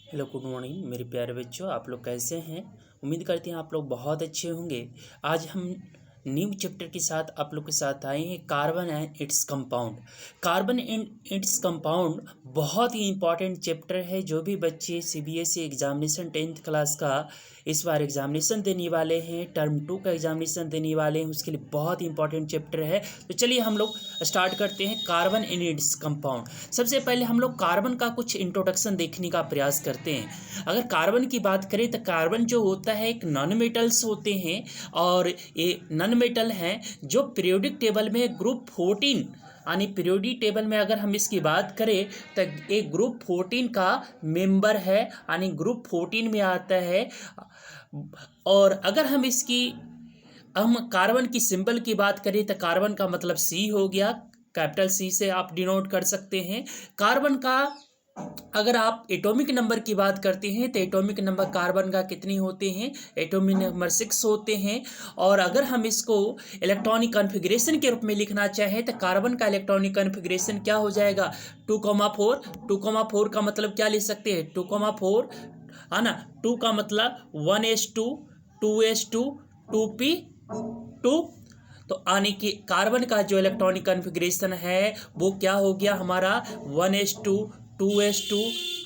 Hello good morning मेरे प्यारे बच्चों, आप लोग कैसे हैं। उम्मीद करते हैं आप लोग बहुत अच्छे होंगे। आज हम न्यू चैप्टर के साथ आप लोग के साथ आए हैं, carbon and its compound. Carbon and its compound बहुत ही इंपॉर्टेंट चैप्टर है। जो भी बच्चे सीबीएसई एग्जामिनेशन 10th क्लास का इस बार एग्जामिनेशन देने वाले हैं, टर्म 2 का एग्जामिनेशन देने वाले हैं, उसके लिए बहुत ही इंपॉर्टेंट चैप्टर है। तो चलिए हम लोग स्टार्ट करते हैं कार्बन एंड इट्स कंपाउंड। सबसे पहले हम लोग कार्बन का कुछ इंट्रोडक्शन देखने का प्रयास करते हैं। अगर कार्बन की बात करें तो कार्बन जो होता है एक नॉन मेटल्स होते हैं, और ये नॉन मेटल हैं जो पीरियोडिक टेबल में ग्रुप 14 यानी पीरियोडिक टेबल में अगर हम इसकी बात करें तो एक ग्रुप 14 का मेंबर है, यानी ग्रुप 14 में आता है। और अगर हम कार्बन की सिंबल की बात करें तो कार्बन का मतलब सी हो गया, कैपिटल सी से आप डिनोट कर सकते हैं। कार्बन का अगर आप एटॉमिक नंबर की बात करते हैं तो एटॉमिक नंबर कार्बन का कितने होते हैं, एटॉमिक नंबर 6 होते हैं। और अगर हम इसको इलेक्ट्रॉनिक कॉन्फ़िगरेशन के रूप में लिखना चाहें तो कार्बन का इलेक्ट्रॉनिक कॉन्फ़िगरेशन क्या हो जाएगा, 2,4। 2,4 का मतलब क्या ले सकते हैं, 2,4 है ना। 2 का मतलब 1s2 2s2 2p2। तो आने की कार्बन का जो इलेक्ट्रॉनिक कॉन्फ़िगरेशन है वो क्या हो गया हमारा 1s2 2s2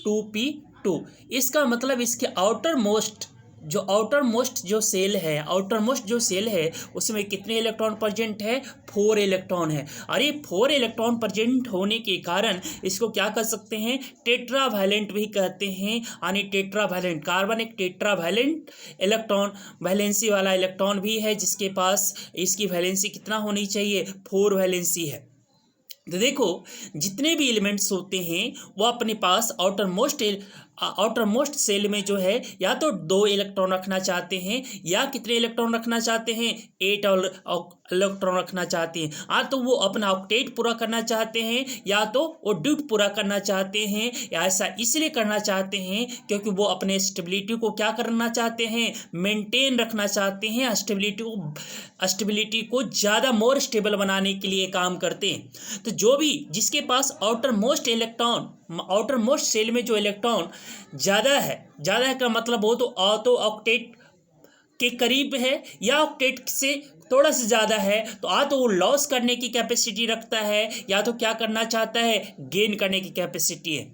2p2। इसका मतलब इसके आउटर मोस्ट जो सेल है उसमें कितने इलेक्ट्रॉन प्रेजेंट है, 4 इलेक्ट्रॉन है। और ये 4 इलेक्ट्रॉन प्रेजेंट होने के कारण इसको क्या कर सकते हैं, टेट्रावैलेंट भी कहते हैं। यानी टेट्रावैलेंट कार्बन एक टेट्रावैलेंट इलेक्ट्रॉन वैलेंसी वाला इलेक्ट्रॉन भी है, जिसके पास इसकी वैलेंसी कितना होनी चाहिए, 4 वैलेंसी है। तो देखो जितने भी एलिमेंट्स होते हैं वो अपने पास आउटरमोस्ट सेल में जो है या तो 2 इलेक्ट्रॉन रखना चाहते हैं, या कितने इलेक्ट्रॉन रखना चाहते हैं, 8 इलेक्ट्रॉन रखना चाहते हैं। या तो वो अपना ऑक्टेट पूरा करना चाहते हैं, या तो वो ड्यूट पूरा करना चाहते हैं। या ऐसा इसलिए करना चाहते हैं क्योंकि वो अपने स्टेबिलिटी को क्या करना चाहते हैं, मेंटेन रखना चाहते हैं। स्टेबिलिटी को ज़्यादा मोर स्टेबल बनाने के लिए काम करते हैं। तो जो भी जिसके पास आउटर मोस्ट सेल में जो इलेक्ट्रॉन ज़्यादा है का मतलब हो तो ऑक्टेट के करीब है, या ऑक्टेट से थोड़ा सा ज़्यादा है, तो तो वो लॉस करने की कैपेसिटी रखता है, या तो क्या करना चाहता है, गेन करने की कैपेसिटी है।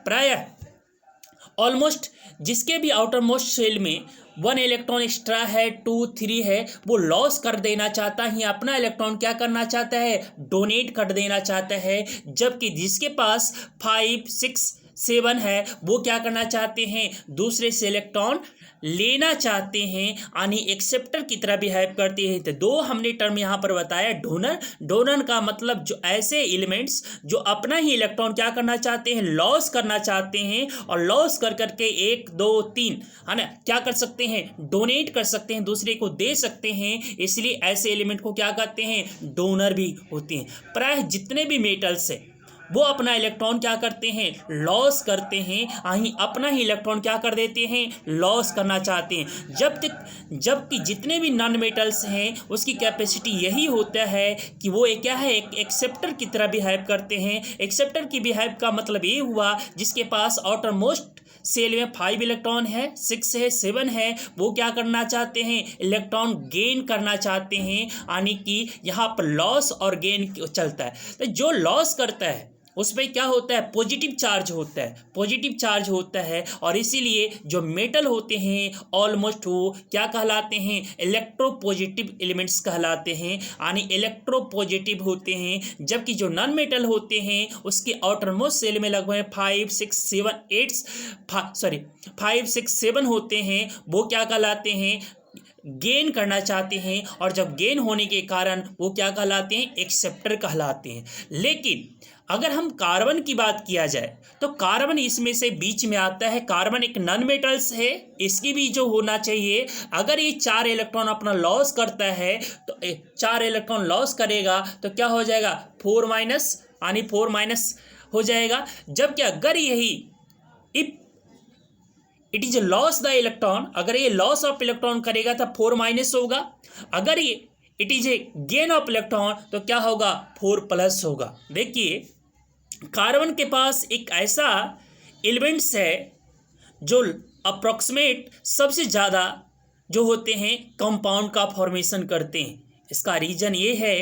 प्रायः ऑलमोस्ट जिसके भी आउटर मोस्ट सेल में 1 इलेक्ट्रॉन एक्स्ट्रा है, 2 3 है, वो लॉस कर देना चाहता है, अपना इलेक्ट्रॉन क्या करना चाहता है, डोनेट कर देना चाहता है। जबकि जिसके पास 5 6 7 है वो क्या करना चाहते हैं, दूसरे से इलेक्ट्रॉन लेना चाहते हैं, यानी एक्सेप्टर की तरह बिहेव करते हैं। तो 2 हमने टर्म यहाँ पर बताया, डोनर का मतलब जो ऐसे एलिमेंट्स जो अपना ही इलेक्ट्रॉन क्या करना चाहते हैं, लॉस करना चाहते हैं, और लॉस कर करके 1 2 3 है ना क्या कर सकते हैं, डोनेट कर सकते हैं, दूसरे को दे सकते हैं। इसलिए ऐसे एलिमेंट को क्या कहते हैं, डोनर भी होते हैं। प्रायः जितने भी मेटल्स है वो अपना इलेक्ट्रॉन क्या करते हैं, लॉस करते हैं, वहीं अपना ही इलेक्ट्रॉन क्या कर देते हैं, लॉस करना चाहते हैं। जबकि जितने भी नॉन मेटल्स हैं उसकी कैपेसिटी यही होता है कि वो क्या है, एक एक्सेप्टर की तरह बिहेव करते हैं। एक्सेप्टर की बिहेव का मतलब ये हुआ जिसके पास आउटर मोस्ट सेल में 5 इलेक्ट्रॉन है, 6 है, 7 है, वो क्या करना चाहते हैं, इलेक्ट्रॉन गेन करना चाहते हैं। यानी कि यहाँ पर लॉस और गेन चलता है। तो जो लॉस करता है उसमें क्या होता है, पॉजिटिव चार्ज होता है। और इसीलिए जो मेटल होते हैं ऑलमोस्ट वो क्या कहलाते हैं, इलेक्ट्रोपॉजिटिव एलिमेंट्स कहलाते हैं, यानी इलेक्ट्रोपॉजिटिव होते हैं। जबकि जो नॉन मेटल होते हैं उसके आउटरमोस्ट सेल में लगभग 5 6 7 होते हैं, वो क्या कहलाते हैं, गेन करना चाहते हैं। और जब गेन होने के कारण वो क्या कहलाते हैं, एक्सेप्टर कहलाते हैं। लेकिन अगर हम कार्बन की बात किया जाए तो कार्बन इसमें से बीच में आता है। कार्बन एक नॉन मेटल्स है, इसकी भी जो होना चाहिए, अगर ये 4 इलेक्ट्रॉन अपना लॉस करता है तो 4 इलेक्ट्रॉन लॉस करेगा तो क्या हो जाएगा, 4 माइनस, यानी 4 माइनस हो जाएगा। जबकि अगर यही if it is loss the electron, अगर ये लॉस ऑफ इलेक्ट्रॉन करेगा तो 4 माइनस होगा। अगर ये it is a gain of electron तो क्या होगा, 4 प्लस होगा। देखिए कार्बन के पास एक ऐसा एलिमेंट्स है जो अप्रॉक्सीमेट सबसे ज़्यादा जो होते हैं कंपाउंड का फॉर्मेशन करते हैं। इसका रीज़न ये है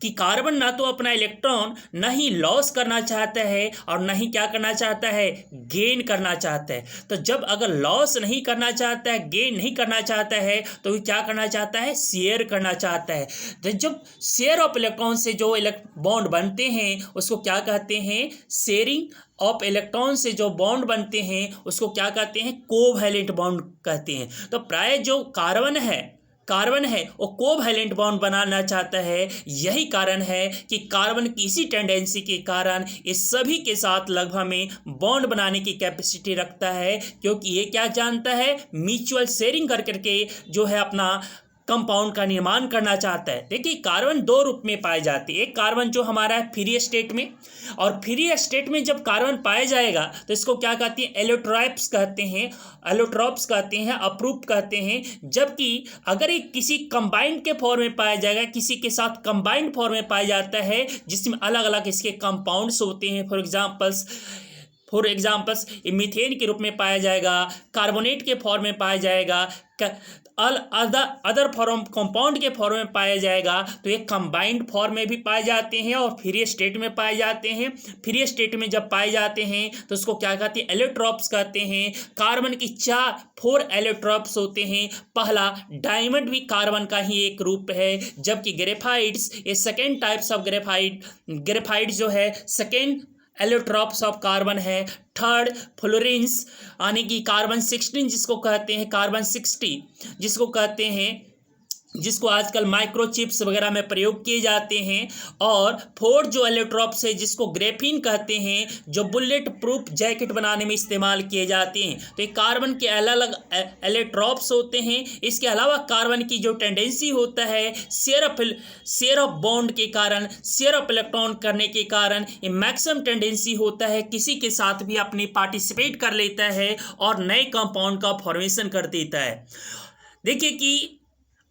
कि कार्बन ना तो अपना इलेक्ट्रॉन ना ही लॉस करना चाहता है और ना ही क्या करना चाहता है, गेन करना चाहता है। तो जब अगर लॉस नहीं करना चाहता है, गेन नहीं करना चाहता है, तो वो क्या करना चाहता है, शेयर करना चाहता है। तो जब शेयर ऑफ इलेक्ट्रॉन से जो बॉन्ड बनते हैं उसको क्या कहते हैं, शेयरिंग ऑफ इलेक्ट्रॉन से जो बॉन्ड बनते हैं उसको क्या कहते हैं, कोवैलेंट बॉन्ड कहते हैं। तो प्राय जो कार्बन है वो कोवैलेंट बॉन्ड बनाना चाहता है। यही कारण है कि कार्बन की इसी टेंडेंसी के कारण इस सभी के साथ लगभग में बॉन्ड बनाने की कैपेसिटी रखता है, क्योंकि ये क्या जानता है, म्यूचुअल शेयरिंग कर करके जो है अपना कंपाउंड का निर्माण करना चाहता है। देखिए कार्बन दो रूप में पाए जाते हैं। एक कार्बन जो हमारा है फ्री स्टेट में, और फ्री स्टेट में जब कार्बन पाया जाएगा तो इसको क्या कहते हैं, एलोट्रॉप्स कहते हैं, अप्रूप कहते हैं। जबकि अगर एक किसी कंबाइंड के फॉर्म में पाया जाएगा, किसी के साथ कंबाइंड फॉर्म में पाया जाता है जिसमें अलग अलग इसके कंपाउंड्स होते हैं, फॉर एग्जाम्पल्स मीथेन के रूप में पाया जाएगा, कार्बोनेट के फॉर्म में पाया जाएगा, अदर फॉर्म कंपाउंड के फॉर्म में पाया जाएगा। तो ये कंबाइंड फॉर्म में भी पाए जाते हैं और फ्री स्टेट में पाए जाते हैं। फ्री स्टेट में जब पाए जाते हैं तो उसको क्या कहते हैं, एलोट्रॉप्स कहते हैं। कार्बन की 4 एलोट्रॉप्स होते हैं। पहला डायमंड भी कार्बन का ही एक रूप है, जबकि ग्रेफाइट्स ये सेकेंड टाइप्स ऑफ ग्रेफाइट जो है सेकेंड एलोट्रॉप्स ऑफ कार्बन है। थर्ड फ्लोरेंस यानी कि कार्बन 16 जिसको कहते हैं, कार्बन 60 जिसको कहते हैं, जिसको आजकल माइक्रोचिप्स वगैरह में प्रयोग किए जाते हैं। और फोर्थ जो एलोट्रॉप्स है जिसको ग्रेफीन कहते हैं, जो बुलेट प्रूफ जैकेट बनाने में इस्तेमाल किए जाते हैं। तो ये कार्बन के अलग अलग एलोट्रॉप्स होते हैं। इसके अलावा कार्बन की जो टेंडेंसी होता है शेयर ऑफ बॉन्ड के कारण, शेयर ऑफ इलेक्ट्रॉन करने के कारण ये मैक्सिमम टेंडेंसी होता है किसी के साथ भी अपनी पार्टिसिपेट कर लेता है और नए कंपाउंड का फॉर्मेशन कर देता है। देखिए कि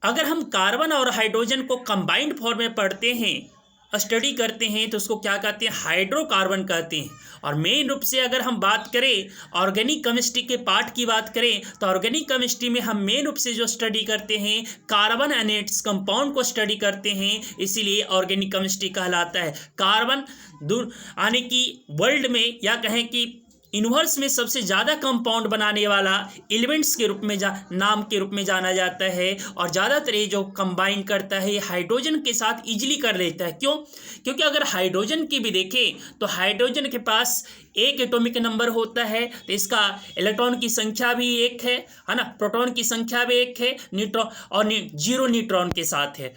अगर हम कार्बन और हाइड्रोजन को कंबाइंड फॉर्म में पढ़ते हैं, स्टडी करते हैं, तो उसको क्या कहते हैं, हाइड्रोकार्बन कहते हैं। और मेन रूप से अगर हम बात करें ऑर्गेनिक केमिस्ट्री के पार्ट की बात करें, तो ऑर्गेनिक केमिस्ट्री में हम मेन रूप से जो स्टडी करते हैं कार्बन एंड इट्स कंपाउंड को स्टडी करते हैं, इसीलिए ऑर्गेनिक केमिस्ट्री कहलाता है। कार्बन दूर आने की वर्ल्ड में या कहें कि यूनिवर्स में सबसे ज़्यादा कंपाउंड बनाने वाला एलिमेंट्स के रूप में नाम के रूप में जाना जाता है। और ज़्यादातर ये जो कंबाइन करता है हाइड्रोजन के साथ इजीली कर लेता है। क्यों? क्योंकि अगर हाइड्रोजन की भी देखें तो हाइड्रोजन के पास एक एटॉमिक नंबर होता है, तो इसका इलेक्ट्रॉन की संख्या भी एक है ना, प्रोटॉन की संख्या भी एक है, न्यूट्रॉन और 0 न्यूट्रॉन के साथ है।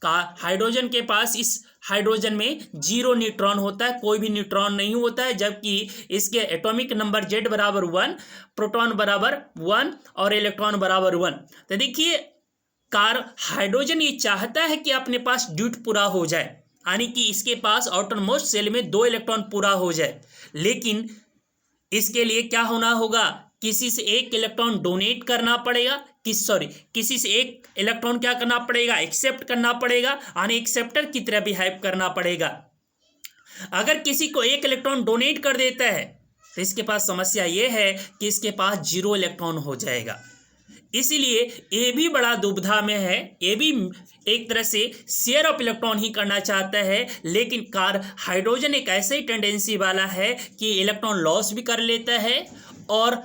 हाइड्रोजन के पास इस हाइड्रोजन में 0 न्यूट्रॉन होता है, कोई भी न्यूट्रॉन नहीं होता है। जबकि इसके एटॉमिक नंबर Z बराबर 1, प्रोटॉन बराबर 1 और इलेक्ट्रॉन बराबर 1। तो देखिए हाइड्रोजन ये चाहता है कि अपने पास ड्यूट पूरा हो जाए, यानी कि इसके पास आउटर मोस्ट शेल में 2 इलेक्ट्रॉन पूरा हो जाए। लेकिन इसके लिए क्या होना होगा, किसी से एक इलेक्ट्रॉन डोनेट करना पड़ेगा, किसी से एक इलेक्ट्रॉन क्या करना पड़ेगा, एक्सेप्ट करना पड़ेगा, यानी एक्सेप्टर की तरह बिहेव करना पड़ेगा। अगर किसी को एक इलेक्ट्रॉन डोनेट कर देता है तो इसके पास समस्या ये है कि इसके पास 0 इलेक्ट्रॉन हो जाएगा। इसीलिए ये भी बड़ा दुविधा में है, ये भी एक तरह से शेयर ऑफ इलेक्ट्रॉन ही करना चाहता है। लेकिन हाइड्रोजन एक ऐसे ही टेंडेंसी वाला है कि इलेक्ट्रॉन लॉस भी कर लेता है और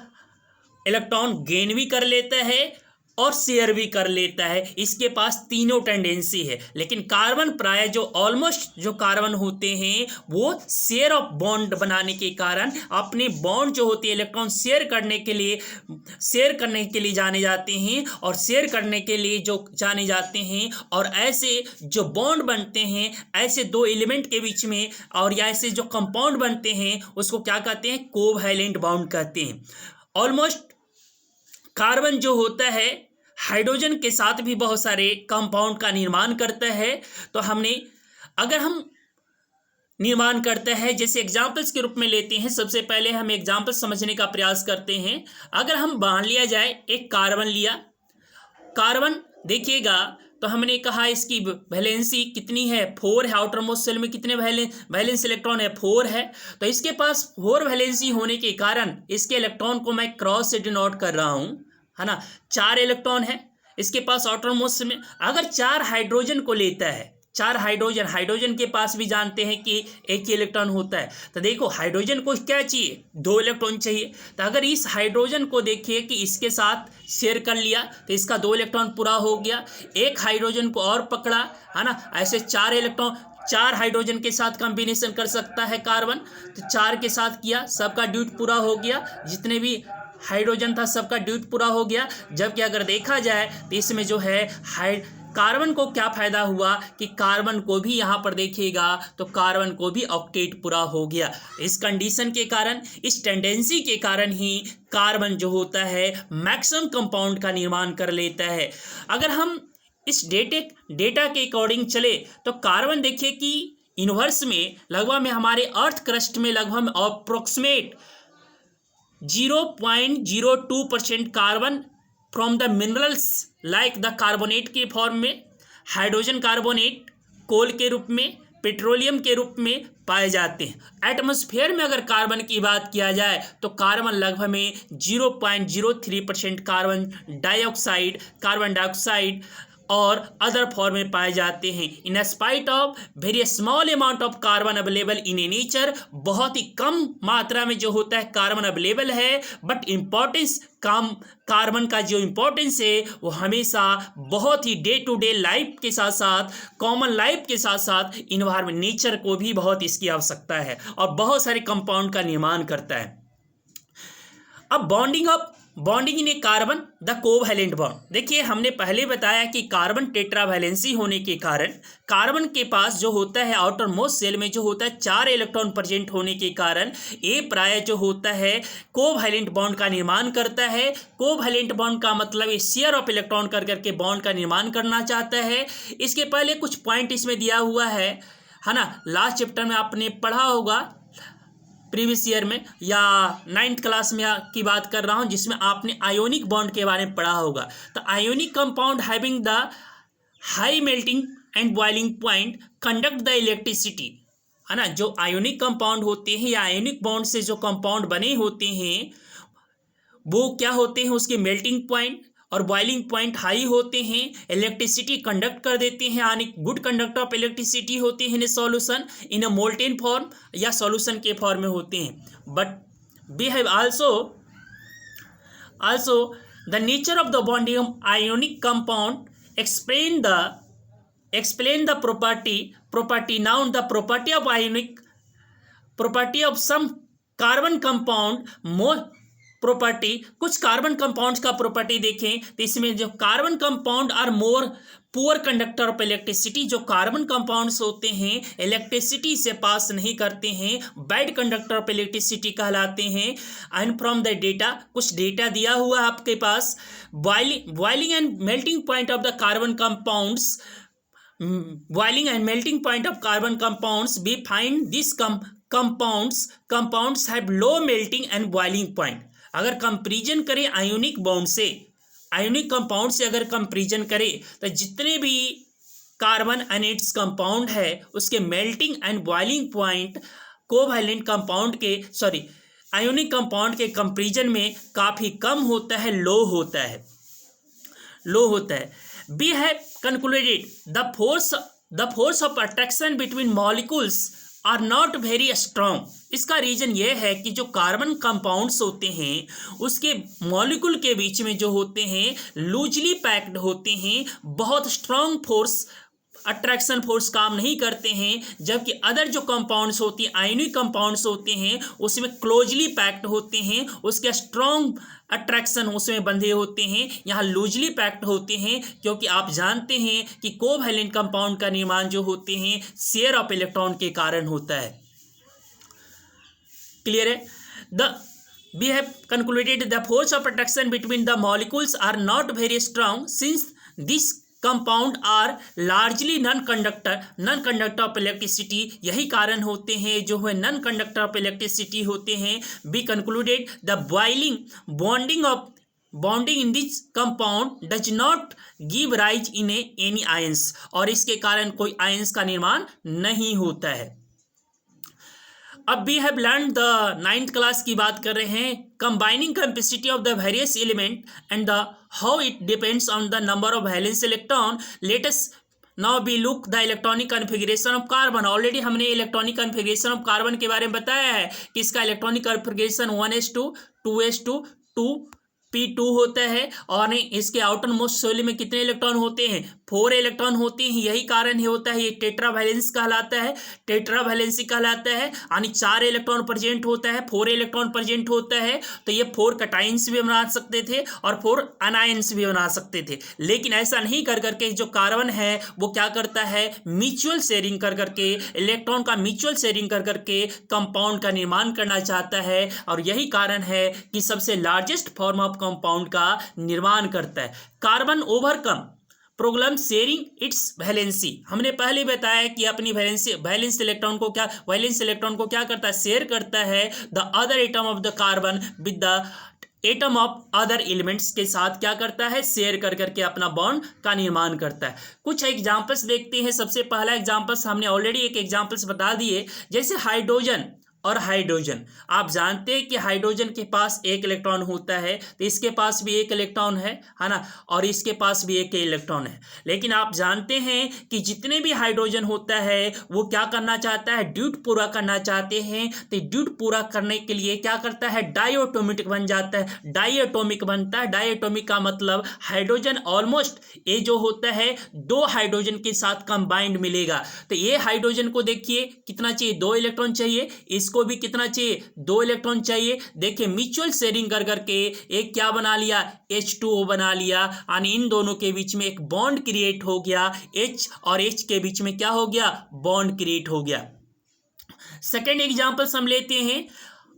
इलेक्ट्रॉन गेन भी कर लेता है और शेयर भी कर लेता है। इसके पास तीनों टेंडेंसी है। लेकिन कार्बन प्राय जो ऑलमोस्ट जो कार्बन होते हैं वो शेयर ऑफ बॉन्ड बनाने के कारण अपने बॉन्ड जो होती है इलेक्ट्रॉन शेयर करने के लिए जाने जाते हैं और शेयर करने के लिए जो जाने जाते हैं। और ऐसे जो बॉन्ड बनते हैं ऐसे 2 एलिमेंट के बीच में, और या ऐसे जो कंपाउंड बनते हैं उसको क्या कहते हैं, कोवैलेंट बॉन्ड कहते हैं। ऑलमोस्ट कार्बन जो होता है हाइड्रोजन के साथ भी बहुत सारे कंपाउंड का निर्माण करता है। तो अगर हम निर्माण करते हैं, जैसे एग्जाम्पल्स के रूप में लेते हैं, सबसे पहले हम एग्जाम्पल समझने का प्रयास करते हैं। अगर हम मान लिया जाए एक कार्बन लिया, कार्बन देखिएगा तो हमने कहा इसकी वैलेंसी कितनी है, 4 है। आउटर मोस्ट शेल में कितने वैलेंस इलेक्ट्रॉन है, 4 है। तो इसके पास 4 वैलेंसी होने के कारण इसके इलेक्ट्रॉन को मैं क्रॉस से डिनोट कर रहा हूँ, है ना। 4 इलेक्ट्रॉन है इसके पास आउटर मोस्ट में। अगर 4 हाइड्रोजन को लेता है, 4 हाइड्रोजन के पास भी जानते हैं कि एक ही इलेक्ट्रॉन होता है। तो देखो हाइड्रोजन को क्या चाहिए, 2 इलेक्ट्रॉन चाहिए। तो अगर इस हाइड्रोजन को देखिए कि इसके साथ शेयर कर लिया तो इसका 2 इलेक्ट्रॉन पूरा हो गया। एक हाइड्रोजन को और पकड़ा, है ना, ऐसे 4 इलेक्ट्रॉन 4 हाइड्रोजन के साथ कॉम्बिनेशन कर सकता है कार्बन। तो 4 के साथ किया, सबका ड्यूट पूरा हो गया, जितने भी हाइड्रोजन था सबका ड्यूट पूरा हो गया। जबकि अगर देखा जाए तो इसमें जो है कार्बन को क्या फायदा हुआ कि कार्बन को भी यहाँ पर देखिएगा तो कार्बन को भी ऑक्टेट पूरा हो गया। इस कंडीशन के कारण, इस टेंडेंसी के कारण ही कार्बन जो होता है मैक्सिमम कंपाउंड का निर्माण कर लेता है। अगर हम इस डेटा के अकॉर्डिंग चले तो कार्बन देखिए कि यूनिवर्स में लगभग में हमारे अर्थ क्रस्ट में लगभग approximate 0.02% carbon from the minerals like the carbonate के फॉर्म में, हाइड्रोजन कार्बोनेट कोल के रूप में, पेट्रोलियम के रूप में पाए जाते हैं। एटमॉस्फेयर में अगर कार्बन की बात किया जाए तो कार्बन लगभग में 0.03% कार्बन डाइऑक्साइड और अदर फॉर्म में पाए जाते हैं। In spite of very small amount of carbon available in A nature, बहुत ही कम मात्रा में जो होता है कार्बन अवेलेबल है, बट इम्पोर्टेंस कम, कार्बन का जो इम्पोर्टेंस है वो हमेशा बहुत ही डे टू डे लाइफ के साथ साथ, कॉमन लाइफ के साथ साथ इन्वायरमेंट नेचर को भी बहुत इसकी आवश्यकता है और बहुत सारे कंपाउंड का निर्माण करता है। अब bonding in A carbon the covalent bond, देखिए हमने पहले बताया कि कार्बन टेट्रावैलेंसी होने के कारण कार्बन के पास जो होता है आउटर मोस्ट शेल में जो होता है 4 इलेक्ट्रॉन प्रेजेंट होने के कारण ए प्राय जो होता है कोवैलेंट बॉन्ड का निर्माण करता है। कोवैलेंट बॉन्ड का मतलब ये शेयर ऑफ इलेक्ट्रॉन कर करके बॉन्ड का निर्माण करना चाहता है। इसके पहले कुछ पॉइंट इसमें दिया हुआ है ना, लास्ट चैप्टर में आपने पढ़ा होगा प्रीवियस ईयर में या 9th क्लास में की बात कर रहा हूं, जिसमें आपने आयोनिक बॉन्ड के बारे में पढ़ा होगा। तो ionic compound having the high melting and boiling point conduct the electricity, है ना। जो आयोनिक कंपाउंड होते हैं या आयोनिक बॉन्ड से जो कंपाउंड बने होते हैं वो क्या होते हैं, उसके मेल्टिंग पॉइंट और बॉइलिंग पॉइंट हाई होते हैं, इलेक्ट्रिसिटी कंडक्ट कर देते हैं, यानी गुड कंडक्टर ऑफ इलेक्ट्रिसिटी होते हैं in solution in a molten form या सॉल्यूशन के फॉर्म में होते हैं। But we have also the nature of the bonding of ionic compound explain the property now the property of ionic property of some carbon compound more property, कुछ carbon compounds का property देखें तो इसमें जो carbon compound are more poor conductor of electricity, जो carbon compounds होते हैं electricity से पास नहीं करते हैं, बैड कंडक्टर ऑफ इलेक्ट्रिसिटी कहलाते हैं। एंड फ्रॉम द डेटा, कुछ डेटा दिया हुआ है आपके पास, boiling and melting point of the carbon compounds, boiling and melting point of carbon compounds, we find these compounds have low melting and boiling point। अगर comparison करें ionic bond से, ionic compound से अगर कंपैरिजन करें तो जितने भी carbon अनेट्स compound है उसके melting and boiling point covalent compound के आयोनिक कंपाउंड के कंपैरिजन में काफ़ी कम होता है, लो होता है। We have concluded the force of attraction between molecules are not very strong। इसका रीजन ये है कि जो कार्बन कंपाउंड्स होते हैं उसके मॉलिक्यूल के बीच में जो होते हैं लूजली पैक्ड होते हैं, बहुत स्ट्रॉन्ग फोर्स अट्रैक्शन फोर्स काम नहीं करते हैं। जबकि अदर जो कंपाउंड्स होती हैं आयोनिक कंपाउंड्स होते हैं उसमें क्लोजली पैक्ड होते हैं, उसके स्ट्रॉन्ग अट्रैक्शन उसमें बंधे होते हैं, यहाँ लूजली पैक्ड होते हैं। क्योंकि आप जानते हैं कि कोवैलेंट कंपाउंड का निर्माण जो होते हैं शेयर ऑफ इलेक्ट्रॉन के कारण होता है। क्लियर है? We have concluded the force of attraction between the molecules are not very strong since these compound are largely non conductor of electricity. यही कारण होते हैं जो है नॉन कंडक्टर ऑफ इलेक्ट्रिसिटी होते हैं। Be concluded the bonding in this compound does not give rise in any ions, और इसके कारण कोई आयंस का निर्माण नहीं होता है। अब we have learn the 9th class की बात कर रहे हैं, combining capacity of the various element and the how it depends on the number of valence electron. Let us now be look the electronic configuration of carbon. Already हमने electronic configuration of carbon के बारे में बताया है कि इसका electronic configuration 1s2 2s2 2p2 होता है, और इसके आउटर मोस्ट शेल में कितने इलेक्ट्रॉन होते हैं? 4 इलेक्ट्रॉन होते हैं। यही कारण ही होता है ये टेट्रावैलेंस कहलाता है, टेट्रावैलेंसी कहलाता है, यानी 4 इलेक्ट्रॉन प्रेजेंट होता है, 4 इलेक्ट्रॉन प्रेजेंट होता है। तो ये 4 कैटायंस भी बना सकते थे और 4 अनायंस भी बना सकते थे, लेकिन ऐसा नहीं कर करके जो कार्बन है वो क्या करता है, म्यूचुअल शेयरिंग कर करके, इलेक्ट्रॉन का म्यूचुअल शेयरिंग कर करके कंपाउंड का निर्माण करना चाहता है, और यही कारण है कि सबसे लार्जेस्ट फॉर्म ऑफ कंपाउंड का निर्माण करता है। Carbon overcome problem sharing it's valency. हमने पहले बताया कि अपनी वैलेंस इलेक्ट्रॉन को क्या करता है, शेयर करता है the other atom of the carbon with the atom of other elements के साथ क्या करता है, शेयर कर करके अपना बॉन्ड का निर्माण करता है। कुछ एग्जांपल्स देखते हैं। सबसे पहला एग्जांपल्स हमने ऑलरेडी एक एग्जांपल्स बता दिए, जैसे हाइड्रोजन और हाइड्रोजन। आप जानते हैं कि हाइड्रोजन के पास 1 इलेक्ट्रॉन होता है, तो इसके पास भी 1 इलेक्ट्रॉन है ना, और इसके पास भी 1 इलेक्ट्रॉन है। लेकिन आप जानते हैं कि जितने भी हाइड्रोजन होता है वो क्या करना चाहता है, ड्यूट पूरा करना चाहते हैं। तो ड्यूट पूरा करने के लिए क्या करता है, डायटोमिक बन जाता है, डायटोमिक बनता है। डायटोमिक का मतलब हाइड्रोजन ऑलमोस्ट ये जो होता है 2 हाइड्रोजन के साथ कंबाइंड मिलेगा। तो ये हाइड्रोजन को देखिए कितना चाहिए, 2 इलेक्ट्रॉन चाहिए, इसको भी कितना चाहिए, 2 इलेक्ट्रॉन चाहिए। देखिए म्यूचुअल शेयरिंग कर करके एक क्या बना लिया, H2O बना लिया, यानी इन दोनों के बीच में एक बॉन्ड क्रिएट हो गया। H और H के बीच में क्या हो गया, बॉन्ड क्रिएट हो गया। सेकेंड एग्जांपल हम लेते हैं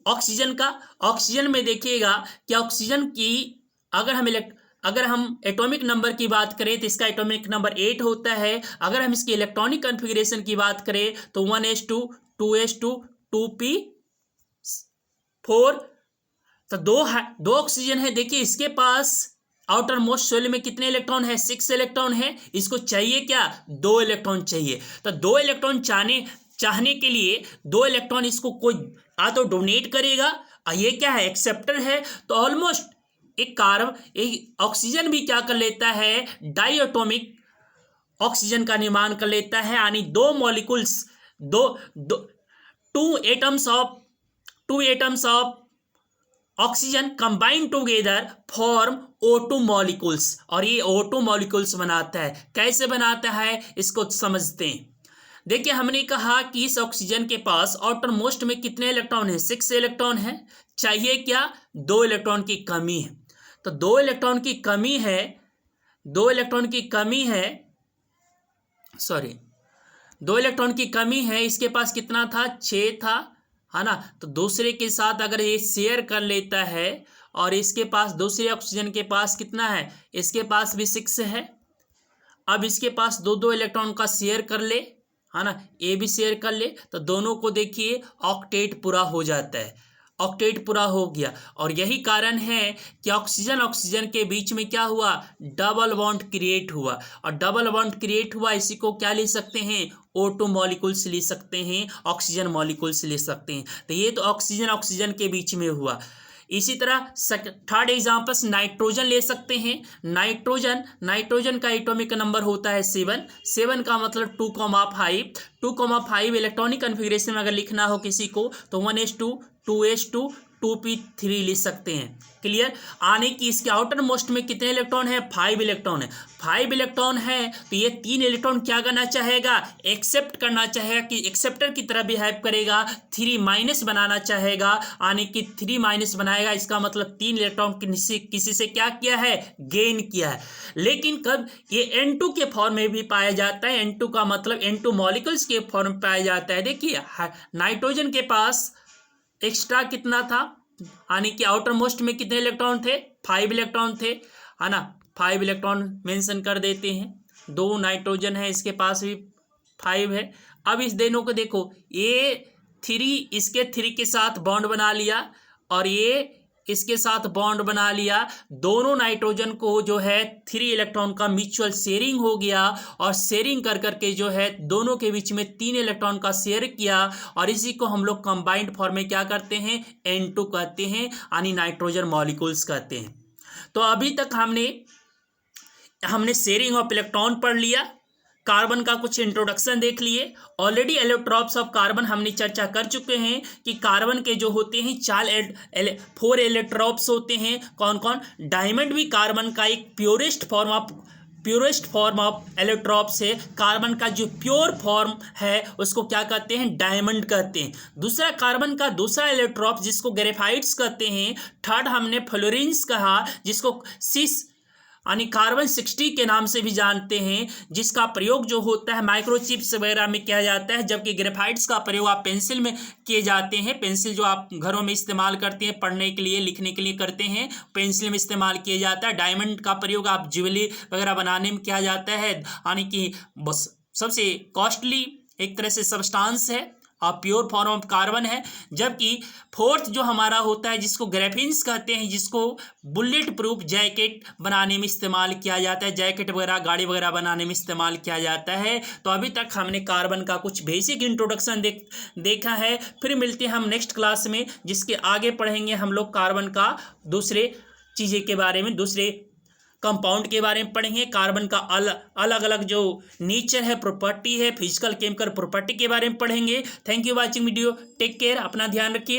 ऑक्सीजन का। ऑक्सीजन में देखिएगा कि ऑक्सीजन की अगर हम एटॉमिक नंबर की बात करें तो इसका एटॉमिक नंबर 8 होता है। अगर हम इसकी इलेक्ट्रॉनिक कॉन्फ़िगरेशन की बात करें तो 1s2 2s2 2p4। तो दो ऑक्सीजन है। देखिए इसके पास आउटर मोस्ट शेल में कितने इलेक्ट्रॉन है, 6 इलेक्ट्रॉन है। इसको चाहिए क्या, 2 इलेक्ट्रॉन चाहिए। तो 2 इलेक्ट्रॉन चाहने के लिए 2 इलेक्ट्रॉन इसको कोई आ तो डोनेट करेगा, और ये क्या है, एक्सेप्टर है। तो ऑलमोस्ट एक ऑक्सीजन भी क्या कर लेता है, डायटोमिक ऑक्सीजन का निर्माण कर लेता है, यानी 2 molecules, two atoms of oxygen combine together form O2 molecules, और ये O2 मॉलिक्यूल्स बनाता है। कैसे बनाता है इसको समझते हैं। देखिए हमने कहा कि इस ऑक्सीजन के पास आउटर मोस्ट में कितने इलेक्ट्रॉन है, 6 इलेक्ट्रॉन है। चाहिए क्या, 2 इलेक्ट्रॉन की कमी है। तो 2 इलेक्ट्रॉन की कमी है, 2 इलेक्ट्रॉन की कमी है। इसके पास कितना था, 6 था, है ना। तो दूसरे के साथ अगर ये शेयर कर लेता है, और इसके पास दूसरे ऑक्सीजन के पास कितना है, इसके पास भी 6 है। अब इसके पास 2 इलेक्ट्रॉन का शेयर कर ले, है ना, ये भी शेयर कर ले, तो दोनों को देखिए ऑक्टेट पूरा हो जाता है, ऑक्टेट पूरा हो गया। और यही कारण है कि ऑक्सीजन के बीच में क्या हुआ, डबल बॉन्ड क्रिएट हुआ। और डबल बॉन्ड क्रिएट हुआ, इसी को क्या ले सकते हैं, O2 मॉलिक्यूल्स ले सकते हैं, ऑक्सीजन मॉलिक्यूल्स ले सकते हैं। तो ये तो ऑक्सीजन के बीच में हुआ। इसी तरह थर्ड एग्जांपल्स नाइट्रोजन ले सकते हैं। नाइट्रोजन का एटॉमिक नंबर होता है 7 का मतलब 2,5 इलेक्ट्रॉनिक कॉन्फ़िगरेशन में अगर लिखना हो किसी को तो 1s2 2s2 2p3 लिख सकते हैं। क्लियर। आने की इसके आउटर मोस्ट में कितने इलेक्ट्रॉन है, 5 इलेक्ट्रॉन है। 5 इलेक्ट्रॉन है तो ये 3 इलेक्ट्रॉन क्या करना चाहेगा, एक्सेप्ट करना चाहेगा, कि एक्सेप्टर की तरह बिहेव करेगा। 3- बनाना चाहेगा, आने की 3- बनाएगा। इसका मतलब 3 इलेक्ट्रॉन किसी से क्या किया है, गेन किया है। लेकिन कब ये N2 के फॉर्म में भी पाया जाता है। N2 का मतलब N2 मॉलिक्यूल्स के फॉर्म में पाया जाता है। देखिए नाइट्रोजन के पास एक्स्ट्रा कितना था, यानी कि आउटर मोस्ट में कितने इलेक्ट्रॉन थे, 5 इलेक्ट्रॉन थे, है ना। 5 इलेक्ट्रॉन मेंशन कर देते हैं। 2 नाइट्रोजन है, इसके पास भी 5 है। अब इस दोनों को देखो, ये 3 इसके 3 के साथ बॉन्ड बना लिया, और ये इसके साथ बॉन्ड बना लिया, दोनों नाइट्रोजन को जो है 3 इलेक्ट्रॉन का म्यूचुअल शेयरिंग हो गया और शेयरिंग कर करके जो है दोनों के बीच में 3 इलेक्ट्रॉन का शेयर किया और इसी को हम लोग कंबाइंड फॉर्म में क्या करते हैं, N2 कहते हैं, यानी नाइट्रोजन मॉलिक्यूल्स कहते हैं। तो अभी तक हमने शेयरिंग ऑफ इलेक्ट्रॉन पढ़ लिया, कार्बन का कुछ इंट्रोडक्शन देख लिए, ऑलरेडी एलोट्रॉप्स ऑफ कार्बन हमने चर्चा कर चुके हैं कि कार्बन के जो होते हैं 4 एलोट्रॉप्स होते हैं। कौन कौन? डायमंड भी कार्बन का एक प्योरेस्ट फॉर्म ऑफ एलोट्रॉप्स है। कार्बन का जो प्योर फॉर्म है उसको क्या कहते हैं, डायमंड कहते हैं। दूसरा कार्बन का दूसरा एलोट्रॉप जिसको ग्रेफाइट्स कहते हैं। थर्ड हमने फ्लोरीन्स कहा, जिसको सिस यानी कार्बन 60 के नाम से भी जानते हैं, जिसका प्रयोग जो होता है माइक्रोचिप्स वगैरह में किया जाता है, जबकि ग्रेफाइट्स का प्रयोग आप पेंसिल में किए जाते हैं। पेंसिल जो आप घरों में इस्तेमाल करते हैं, पढ़ने के लिए लिखने के लिए करते हैं, पेंसिल में इस्तेमाल किया जाता है। डायमंड का प्रयोग आप ज्वेलरी वगैरह बनाने में किया जाता है, यानी कि बस सबसे कॉस्टली एक तरह से सब्सटेंस है और प्योर फॉर्म ऑफ कार्बन है। जबकि फोर्थ जो हमारा होता है जिसको ग्रेफिन्स कहते हैं, जिसको बुलेट प्रूफ जैकेट बनाने में इस्तेमाल किया जाता है, जैकेट वगैरह गाड़ी वगैरह बनाने में इस्तेमाल किया जाता है। तो अभी तक हमने कार्बन का कुछ बेसिक इंट्रोडक्शन देखा है। फिर मिलते हैं हम नेक्स्ट क्लास में, जिसके आगे पढ़ेंगे हम लोग कार्बन का दूसरे चीज़ें के बारे में, दूसरे कंपाउंड के बारे में पढ़ेंगे। कार्बन का अलग अलग जो नेचर है, प्रॉपर्टी है, फिजिकल केमिकल प्रॉपर्टी के बारे में पढ़ेंगे। Thank you watching video, take care, अपना ध्यान रखिए।